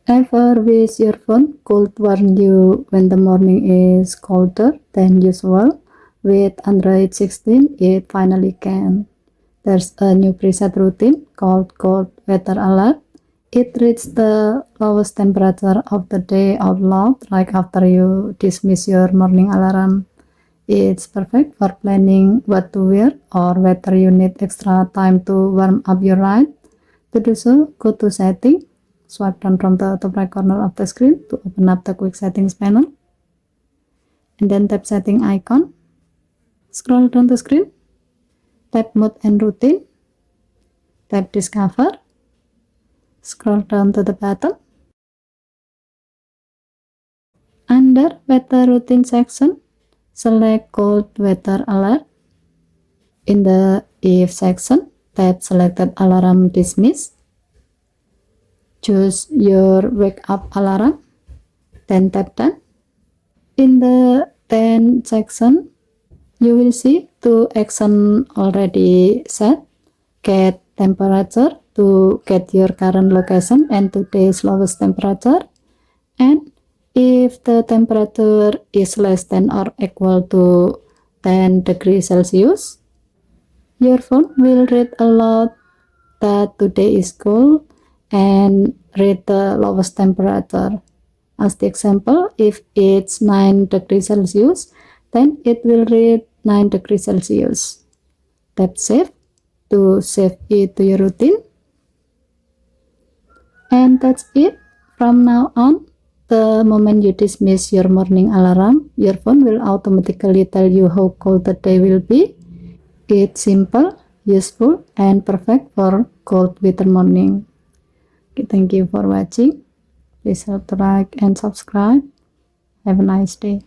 Ever wish your phone could warn you when the morning is colder than usual? With Android 16, it finally can. There's a new preset routine called Cold Weather Alert. It reads the lowest temperature of the day out loud, like after you dismiss your morning alarm. It's perfect for planning what to wear or whether you need extra time to warm up your ride. To do so, go to Setting, swipe down from the top right corner of the screen to open up the Quick Settings panel, and then tap Setting icon. Scroll down the screen, tap Mode and Routine, tap Discover, scroll down to the bottom. Under Weather Routine section, select Cold Weather Alert. In the If section, tap Selected Alarm Dismiss. Choose your wake up alarm, then tap Done. In the Then section, you will see two actions already set. Get temperature to get your current location and today's lowest temperature, and if the temperature is less than or equal to 10 degrees Celsius, your phone will read aloud that today is cold and read the lowest temperature. As the example, if it's 9 degrees Celsius, then it will read 9 degrees Celsius. Tap Save to save it to your routine. And that's it. From now on, the moment you dismiss your morning alarm, your phone will automatically tell you how cold the day will be. It's simple, useful, and perfect for cold winter morning. Okay, thank you for watching. Please help to like and subscribe. Have a nice day.